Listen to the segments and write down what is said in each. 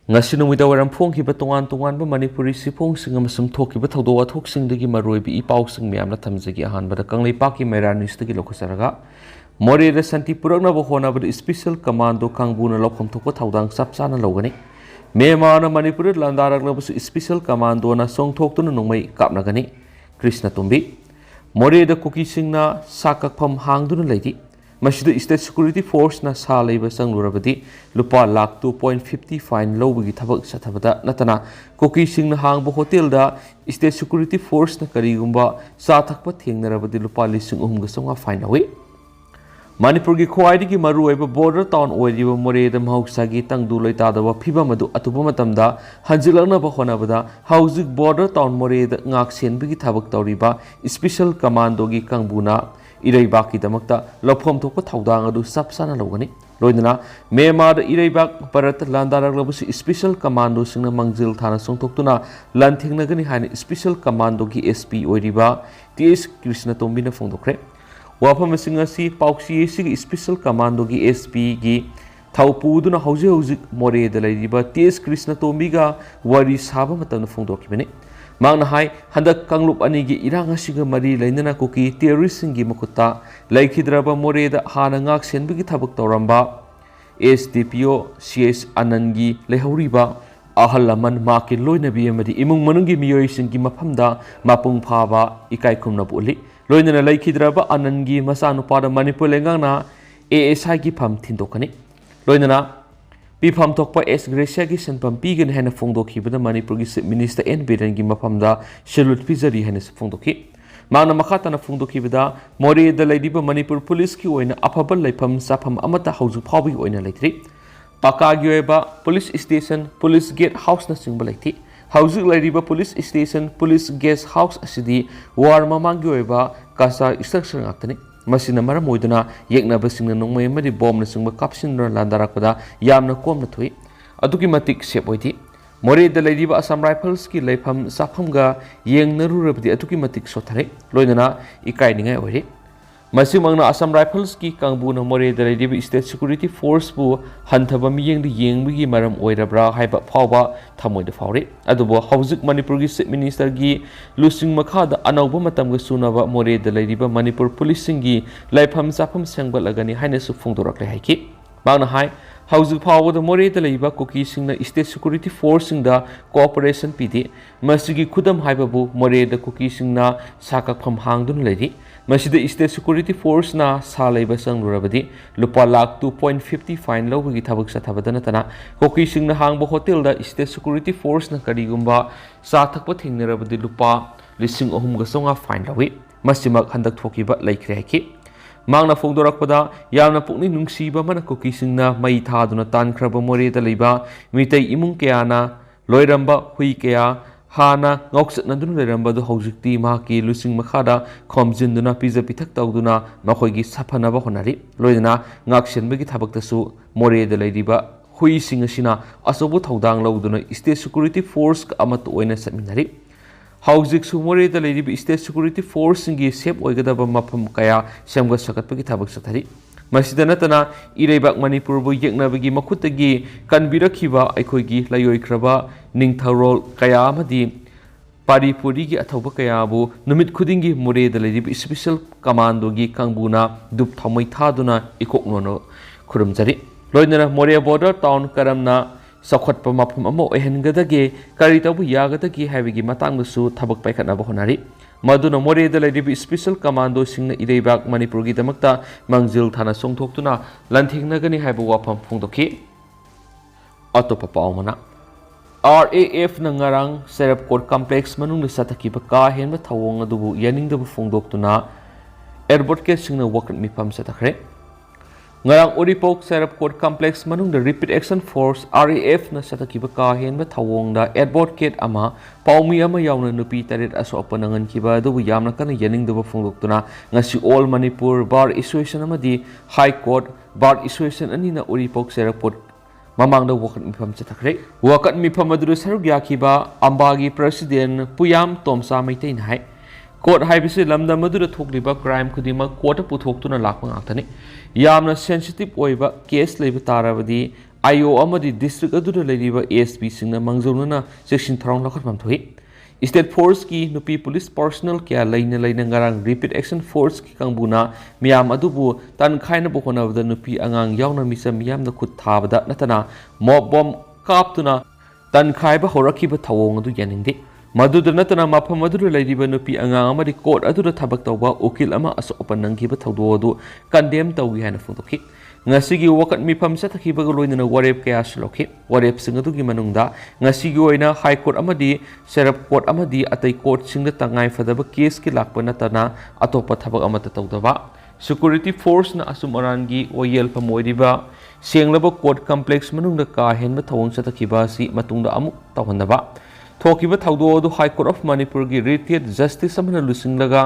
ngasi numida waram phongkiba tongan Manipuri siphongsing amasung thokiba thawdo wathoksingdagi maroibi ipausing miyamna thamjagi ahanbada Kangleipakki Maira News-dagi lokhasaraga More da santi puraknaba honabada Special Commando kangbuna lokham thokpa thawdang sapchana lawgani Myanmar Manipur da Landarakla Special Commando na Chongthok Nongmei kapnagani Krishna Tumbi More da kukisingna sakakpham hangduna leidi Masjid State Security Force na sa leiba sanglurabadi lupa lakh 2.50 fine lowbagi thabak sathabada natana kukising na hangba hotel da State Security Force na karigumba sa thakpa thengnarabadi lupa 3,300 fine awi Manipur gi khwaidagi maruoiba border town oiriba More da mahausagi tangdu loitadaba phibam adu atuba matamda hanjilakna ba honabada hauzik border town More da ngak senbagi thabak tawriba Special Commando gi kangbuna Iraibaki damakta lopom thokpa thawdang adu sapsana lawgani loinana Myanmar da Iraibak Bharat Landarakla Special Commando singna mangjil thana songthoktuna lanthingnagani haina Special Commando gi SP oiriba TS Krishna Tombi na phongdokre wafam singa si pauksi si Special Commando gi SP gi thawpuduna hauji More da laiba TS Krishna Tombi ga wari saba matamna phongdokibani Mangna hai handak Kanglup anigi irang asiga mari lainana kuki terrorist singi makuta laikhidraba More da hana ngak senbigi thabak tawramba SDPO CS Anangi lehauriba ahalaman maki loinabi amadi imung manungi miyoi singi maphamda mapung phaba ikai khumna buli loinana laikhidraba Anangi masanupada Manipur lengangna ASI gi pham thindokani loinana Pifam Tokpa S. Gracia gi senpam pigan hena phongdokhi bada Manipur gi Chief Minister N. Biren gi maphamda salute pizari hena phongdokhi Mangna makhatana phongdokhi bada More da laidiba Manipur Police ki oina afabal laifam safam amata hauju phawbi oina laitri Paka gi oiba Police Station Police Gate House na singba laithi hauju laidiba Police Station Police Guest House asidi war mamang gi oiba kasa structure ngaktani Masina maram oiduna yeknaba singna Nongmei amadi bomb na singba kapsinna Landarakpada yamna komna thui aduki matik sep oidi More da laidiba Assam Rifles ki leifam safamga yengnarurabadi aduki matik sothare loinana ikainingai oiri masimangna Assam Rifles ki kangbuna More da laidiba State Security Force bu hanthaba miyengdi yengbigi maram oirabra haiba phawba thamoida phawri adubo hauzik Manipur gi Chief Minister gi lusing makhada anauba matamga sunaba More da laidiba Manipur Policing gi laifam safam sengbalagani haina su phongdorakle haiki mangna hai hauzik phawda More da laiba kuki singna State Security Force singda cooperation pidi masigi khudam haibabu More da kuki singna sakakpham hangdun laidi Masida State Security Force na sa leiba sanglurabadi lupa lakh 2.50 fine lawbagi thabak sathabada natana koki singna hangba hotel da State Security Force na karigumba sa thakpa thengnarabadi lupa 3,300 fine lawi masimak handak thokiba laikre haiki mangna phongdorakpada yamna pukni nungsiba mana koki singna mai thaduna tankraba More da leiba mitai imung kayana loiramba hui kaya Hana ngauksat nandun lerambadu haujikti mahaki lusing makhada khomjinduna pizza pithak tawduna makhoigi saphanaba honari loidana ngaksenbagi thabaktasu More da laidiba hui singasina asobu thawdang lawduna State Security Force ka amat oina satminari haujik su More da laidiba State Security Force singi sep oigadaba mafam kaya semga sakatpagi thabak sathari Masida natana Iraibak Manipur bu yeknabagi makhutagi kanbirakhiba aikhoigi layoikraba ningtharol kaya amadi paripuri gi athauba kaya bu numit khudingi More da laidiba Special Commando gi kangbuna dup thamai thaduna ikoknono khurumjari loinana More border town karamna sakhatpa mafam amo ehengadage kari tabu yagadagi habigi matangsu thabak paikhatnaba honari Maduna More da laidiba Special Commando singna Iraibak Manipur gi damakta mangjil thana songthoktuna lanthingnagani haiba wafam phongdokhi atopa paumana RAF na ngarang Serap Court Complex manungda sathakiba ka henba thawong adubu yaningdabu phongdoktuna airport ke singna wakat mifam satakhre ngarang Oripok Serap Court Complex manungda Repeat Action Force RAF na sathakiba ka henba thawongda airport gate ama paumi ama yauna nupi tarit aso apanangan kiba adubu yamna kana yaningdabu phongdoktuna ngasi All Manipur Bar Association amadi High Court Bar Association anina Oripok Serap Court mamangda wakat mifam chathakre wakat mifam adu saruk yakiba ambagi president Puyam Tomsa Maitain hai court haibisi lamdam adu thokliba crime khudima court puthok tuna lakpa ngakthani yamna sensitive oiba case leiba tarabadi IO amadi district aduda leiriba ASP singna mangjawnana cheksin tharong lakhatmam thoi State Force ki nupi police personnel kya laina ngarang repeat action force ki kangbuna miyam adubu tan khaina bo honabda nupi angang yauna misa miyam na khut thabada natana mob bomb kaptuna tan khaiba horakhiba thawong adu yaningde Maduda natana mafam aduda leiriba nupi angang amadi court aduda thabak tawba ukil ama asopan nangkiba thawdo adu condemn tawgi hana phungtokhi ngasigi wakat mifam sathakhiba loinana warep kaya slokhi warep singadu gi manungda ngasigi oina high court amadi serap court amadi atai court singda tangai fadaba case ki lakpa natana atopa thabak amata tawdaba security force na asumarangi oyel pamoiriba senglaba court complex manungda ka henba thawong sathakhiba si matungda amuk tawhandaba thokiba thawdo du high court of manipur gi retired justice amana lusinglaga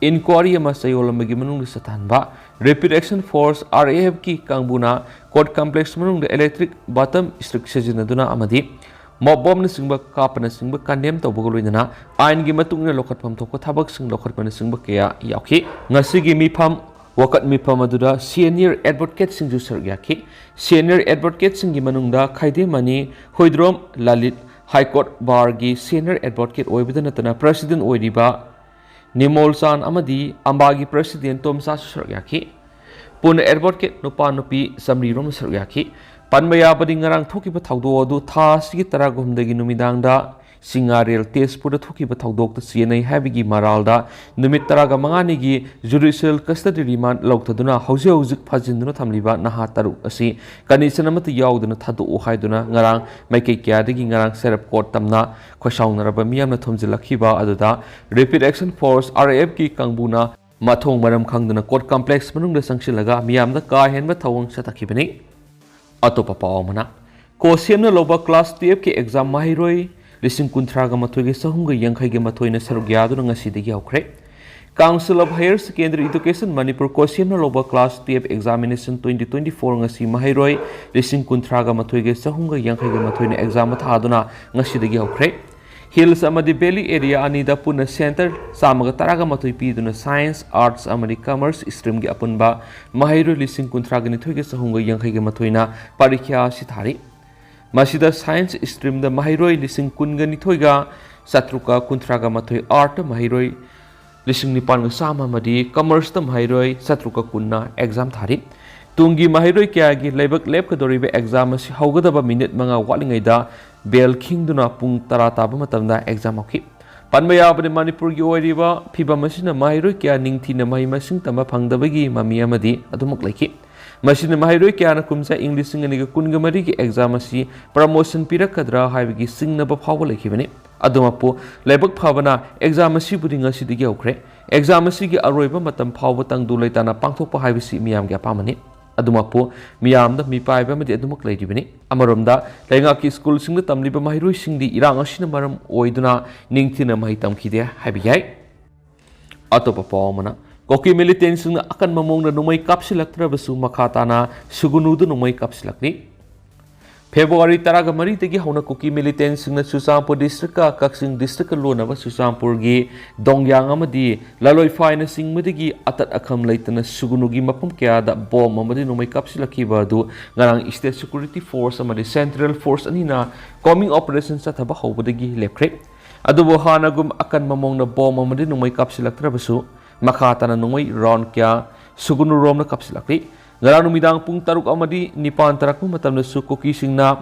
inquiry ama sayolamagi manung sathanba rapid action force RAF ki kangbuna court complex manung the electric bottom structure jinaduna amadi mob bomb na singba kapana singba condemn tawbagoloinana ain gi matungna lokhatpam thokko thabak sing lokhatpana singba kaya yakhi ngasigi mifam wakat mifam aduda senior advocate singju sargyakhi senior advocate singi manungda khaide mani hoidrom lalit high court bar gi senior advocate oibidana tana president oiriba Nimol San Amadi Ambagi President Tom Sa Saryaki Pun advocate nupa nupi samri rom saryaki Panmaya bading ngarang thoki ba thawdo adu tha sigi taragum dagi numidangda singarel tespura thoki ba thawdok ta CNI habigi maralda numit taraga mangani gi judicial custody remand lawtaduna hauji hauji phajinduna thamliba naha taru asi condition amata yauduna thadu haiduna ngarang maikei kya dagi ngarang serap court tamna khosaunaraba miyamna thomjilakhiba aduda rapid action force RAF ki kangbuna mathong maram khangduna court complex manungda sangsilaga miyamda ka henba thawang satakhibani atopa pawmana ko semna loba class 12 ki exam mahiroi Lising kuntraga mathoige sahumga yangkhaige mathoina sarugya ngasidagi haukhre Council of Higher Secondary Education Manipur ko semna loba class 12 examination 2024 ngasi mahiroi lising kuntraga mathoige sahumga yangkhaige mathoina exam thaduna ngasidagi haukhre Hills amadi Valley area anida puna center samaga taraga mathoi piduna science arts amadi commerce stream gi apunba mahiroi lising kuntraga ni thoige sahumga yangkhaige mathoina parikya sithari Masida science stream da mahiroi lising kunga nithoiga satruka kuntraga mathoi art mahiroi lising nipan ga sama madi commerce da mahiroi satruka kunna exam thari tungi mahiroi kya gi lebak leb ka doribe exam asi haugadaba minute manga walingai da bell king duna pung tara taba matamda exam akhi panmaya bani manipur gi oiriba phiba masina mahiroi kya ningthina mahi masing tama phangdabagi mami amadi adumuk laiki Masina mahiroi kyana kumsa English singaniga kunga mari ki exam asi promotion pirakadra haibigi singnaba phawba lekhibani adumapu lebak phabana exam asi budinga sidigi aukre exam asi gi aroiba matam phawba tangdu leitana pangthokpa haibisi miyam gi apamani adumapu miyamda mipaiba madi adumak leiribani amaromda lenga ki school singda tamliba mahiroi singdi irang asina maram oiduna ningthina mahi tamkhide haibiyai atopa pawmana Koki militant sing akan mamong na numay kapsilaktra basu makatana sugunudu numay kapsilakni. February taraga mari tegi hauna koki militant sing na Susampur district ka kaksing district lo na ba Susampur gi dongyang amadi laloi fine sing madigi atat akham laitana sugunugi mapam kya da bom amadi numay kapsilaki ba du ngarang state security force amadi central force anina coming operation sa thaba hobadagi lepkre. Adubo hanagum akan mamong na bom amadi numay kapsilaktra basu Makatana nungay round kya sugunu rom na kapsilakri ngarang numidang pung taruk amadi nipan tarak matam na su koki sing na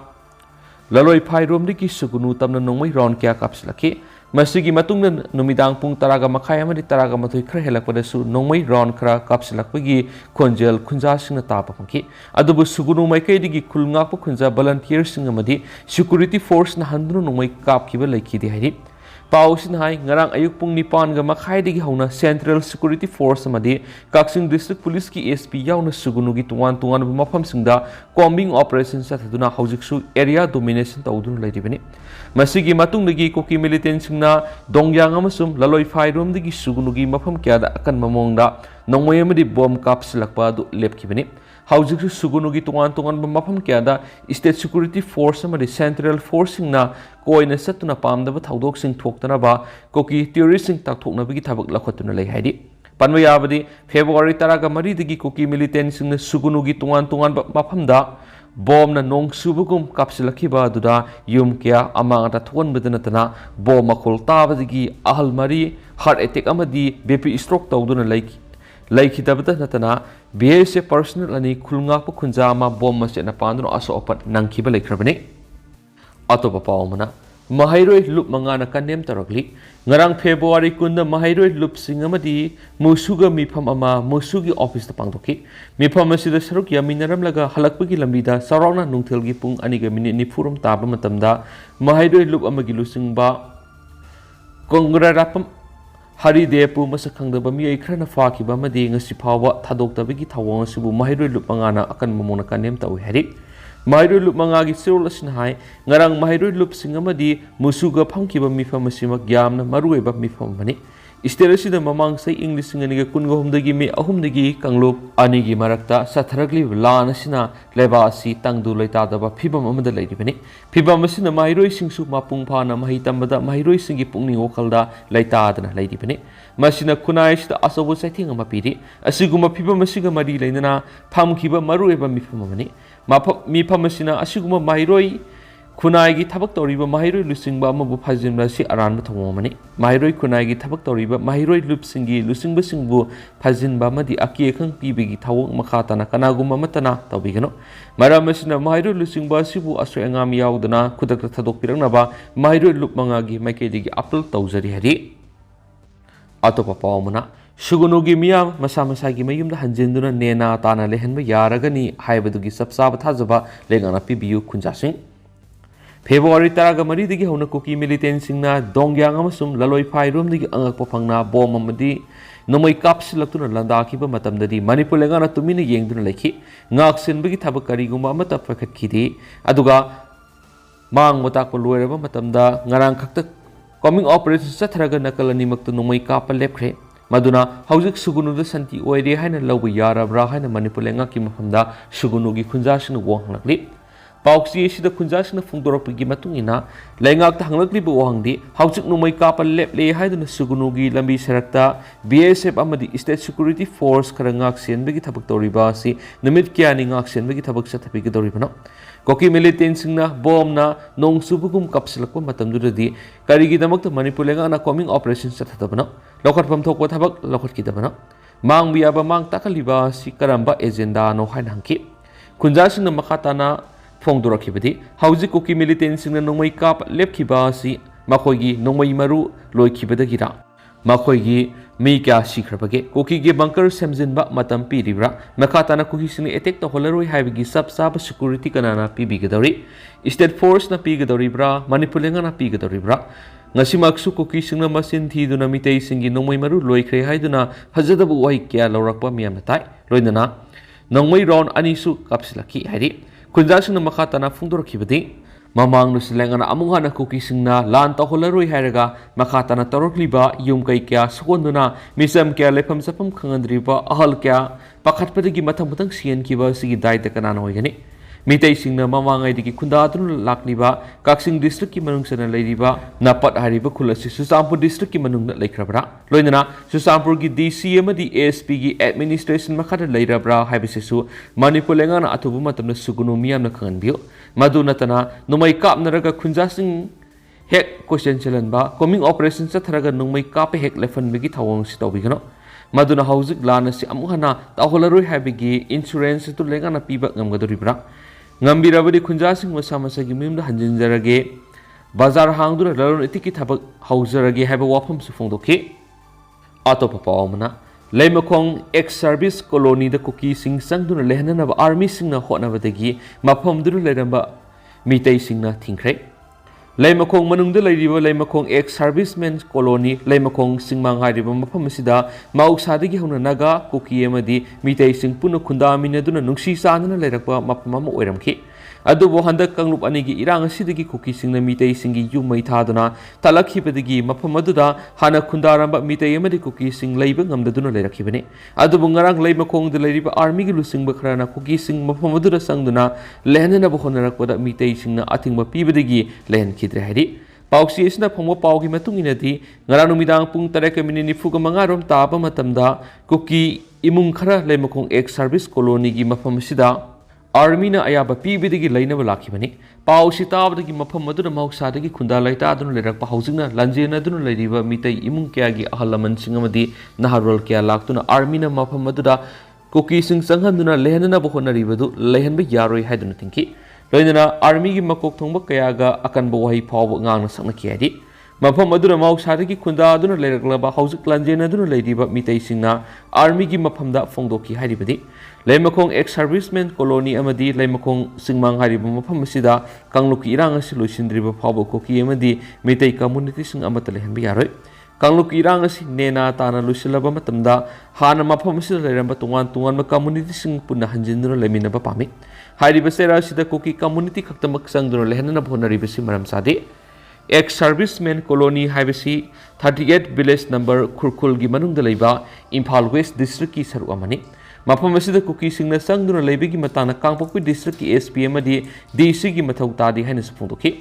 laloi phai rom diki sugunu tamna nungay round kya kapsilaki masigi matung na numidang pung taraga makhai amadi taraga mathoi khra helak pada su nungay round khra kapsilakpagi khonjel khunja sing na tapa pangki adubu sugunu mai kai digi khulngak pu khunja volunteer sing amadi security force na handunu nungay kap kiba laiki di hairi Pausin hai ngarang ayuk pung nipan ga makhai digi hauna Central Security Force amadi Kaksing District Police ki SP yauna sugunugi tungan mafam singda combing operation sa thaduna haujiksu area domination tawdun lairibani masigi matung digi koki militant singna dongyang amasum laloi phai rom digi sugunugi mafam kya da akan mamongda nongmei amadi bomb kapsilakpa du lepkibani haujiksu sugunugi tungan mafam kya da State Security Force amadi Central Force singna koina satuna pamdaba thaudok sing thoktana ba koki terrorist sing takthokna bigi thabak lakhatuna lei haidi panwa yabadi February taraga mari digi koki militant sing na sugunugi tungan mafamda bomna nong subugum kapsilakhiba aduda yum kya amangata thonbada natana bom makhol tabadagi ahal mari heart attack amadi BP stroke tawduna laikhidabada natana BSF personal ani khulnga pa khunja ama bom masena panduna aso opat nangkhiba laikhrabani atopa pawmana Mahairoi lup mangana kanem tarakli ngarang February kunda mahairoi lup singamadi musuga mifam ama musugi office ta pangdoki mifam asida saruk yaminaram laga halakpagi lambida sarona nungthilgi pung aniga minute nifurum taba matamda mahairoi lup amagi lusingba kongra rapam hari depu masakhangdaba mi ikhrana fakiba madi ngasi phawa thadoktabagi thawang sibu mahairoi lup mangana akan mamona kanem tawi hari Mahairoi lup mangagi sirol asin hai ngarang mahairoi lup singamadi musuga phangkiba mifam asima gyamna marueba mifam mani istelasi da mamang sai English singaniga kunga humdagi me ahumdagi kanglup anigi marakta satharagli lan asina leba asi tangdu laitadaba phibam amada lairibani phibam asina mahairoi singsu mapung phana mahi tambada mahairoi singi pungning wakhalda laitadana lairibani masina kunai sida asobo saithing ama piri asiguma phibam asiga mari lainana phamkiba marueba mifam mani mifam asina asiguma mahairoi Kunai gi thabak toriba mahairoi lusingba amabu phajinba si aranba thongomani mahairoi kunai gi thabak toriba mahairoi lupsingi lusingba singbu phajinba madi aki ekhang pibigi thawong makhatana kanaguma matana tawbigano maramasina mahairoi lusingba sibu asoi angam yaudana khudakta thadok pirangnaba mahairoi lupmanga gi maikedi gi apel tawjari hari atopa pawmana Shugunugi miya masa gi mayumda hanjinduna nena tana lehenba yaragani haibadugi sapsaba thajaba lengana pibiyu khunjasing February taraga mari digi hona kuki militant singna dongyang amasum laloi phai rom digi angak pafangna bom amadi nomoi kapsilaktuna landakhiba matamdadi Manipur lengana tumina yengduna lekhi ngak senbagi thabak kariguma amata pakhatkidi aduga mang mota ko loiraba matamda ngarang khakta coming operation sathraga nakalani maktu nomoi kapa lepkhre Maduna haujik sugunuda santi oire haina lawba yarabra haina Manipur lengaki mafamda sugunugi khunjasina wanglakli Pauksi sida khunjasina phungdoropigi matungina laingak ta hanglakliba wangdi haujik numai kapal leple haiduna sugunugi lambi sarakta BSF amadi State Security Force karangak senbegi thabak toriba si numit kyani ngak senbegi thabak sathapiga doribano Koki militant singna bomna nong subugum kapsilakpa matamduradi karigi damakta Manipur lengana coming operation sathatabano lokhatpam thokpa thabak lokhatkidabano mang biyaba mang takaliba si karamba agenda no hainangki khunjasina makhatana Fongdorakibadi, Hausi Koki militant singna nongmai kap lepkiba si makoigi nongmai maru loikibadagira. Makoigi mi kya sikrabage, Koki ge bunker semzinba matam piribra, makatana koki sini attack to holaroi haibigi sab security kanana pibigadori, State Force na pigadoribra, Manipur lengana pigadoribra. Ngasimaksu koki singna masin thiduna mitei singi nongmai maru loikre haiduna hajadabu wai kya laurakpa miyamna tai, loinana nongmai round anisu kapsilaki hairi. Kunjasina makatana phungdorakibadi mamang nusilengana amunghana kuki singna lan taholaroi hairaga makatana torokliba yum kai kya sokonduna misam kya lefam sapam khangandriba ahal kya pakhatpadagi mathang matang sian kiba sigi daita kanana hoigani Mitei singna mamangai digi khundatun lakliba Kaksing district ki manungsana leiriba napat hariba khulasi Susampur district ki manungna leikrabra loinana Susampur gi DC amadi ASP gi administration makhata leirabra haibisisu Manipur lengana athubu matamna sugunu miyamna khanganbiyo madu natana numai kapnaraga khunjasing hek question chalanba coming operation satharaga numai kape hek lefan bigi thawang si tawbigano maduna haujik lana si amuhana taholaroi haibigi insurance tu lengana piba ngamgadoribra Ngambirabadi khunjasing masa-masagi mimda hanjinjarage bazar hangduna lalon itiki thabak hauzarage haiba wafam su phongdoki atopa pawmana leimakong ex-service colony da kuki sing sangduna lehananaba army singna hotnabadagi mafamduna leiramba mitei singna thingkhre leimakong manungda leiriba leimakong ex-servicemen colony leimakong singmang hairiba mafam asida mauksadagi hauna naga kuki amadi mitei sing puna khundaminaduna nungsi sanana leirakpa mafam ama oiramki adubo handak kanglup anigi irang asidagi kuki singna mitei singi yumai thaduna talakhibadagi mafam aduda hana khundaramba mitei amadi kuki sing leiba ngamdaduna leirakhibani adubo ngarang leimakong da leiriba army gi lusingba khrana kuki sing mafam adura sangduna lehanana bo honarakpada mitei singna athingba pibadagi lehen khidre hari Pauksi isna phongwa paugi matung inadi ngarang numidang pung 3:45 rom taba matamda kuki imung khara leimakong ex service colony gi mafam sida आर्मीना अयाबा पीबदगी लैनब लाखिबनी पाउसी ताबदगी मफम मदुना महौसादगी खुंदा लैतादुना लेरकपा हौजिंगना लंजेनादुना लैरिबा मितै इमुंग क्यागी अहल लमनसिंग अमदी नहारोल क्या लाक्तुना आर्मीना मफम मदुदा कुकीसिंग संघन्दुना लेहननब होनरिबदु लेहनब यारोय हाइदुना थिंकी लोइनना आर्मीगी मकोक थोंबा कयागा अकनब वही फाव ngang saknakiadi mafam aduna mahausadagi khunda aduna leiraklaba hauzik lanjenaduna leiriba mitaisingna army-gi mafamda fongdoki hairibadi leimakong ex servicemen colony amadi leimakong singmang hariba mafam asida kangluki irang asi loisindriba phawba koki amadi mitai community sing amata lehanba yaroi kangluki irang asi nena tana loisilaba matamda hana mafam asida leiramba tungan ma community sing punna hanjinduna leiminaba pami hairiba sera asida koki community khaktamak sangduna lehanana bhonariba si maram sade ex servicemen colony haibasi 38 village number khurkhul gi manung da leiba Imphal West district ki saru amani mafam asida kuki singna sangduna leibigi matana kangpokpi district ki SPM adi DC gi mathau tadi haina sphungdoki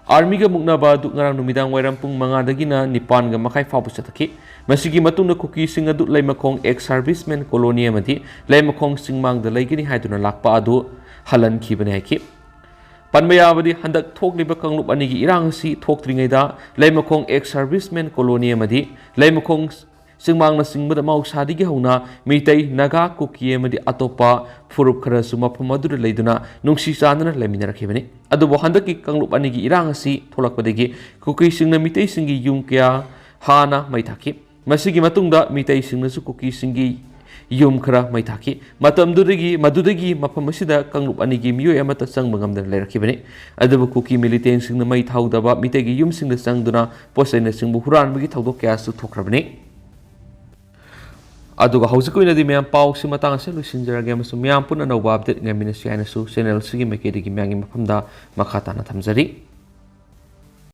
army ga muknaba du ngarang numidang wairam pung manga dagina nipan ga makhai fabu chathaki masigi matungna kuki singa du leimakong ex servicemen colony amadi leimakong singmang da leigini haiduna lakpa adu halan khibani haiki Panmayabadi handak thokliba kanglup anigi irangasi thoktringaida leimakong ex servicemen colony amadi leimakong singmangna singbada mahausadigi hauna mitai naga kuki amadi atopa furup khara suma phamadu leiduna nungsi chanana leminarakhibani adubo handaki kanglup anigi irangasi tholakpadagi kuki singna mitai singi yum kya hana maithaki masigi matungda mitai singna su kuki singi yum khara maithaki madudagi mafam asida kanglup anigi miyoi amata sangba ngamdana leirakhibani adubu kuki militant singna mai thaudaba mitegi yum singna sangduna posaina singbu huranbagi thaudok kya su thokrabani aduga hausikoi di meyam pau si matang ase lusinjarage amasu meyam puna nova update ngamina siaina su channel sigi mekedi gi myangi mafamda makhatana thamjari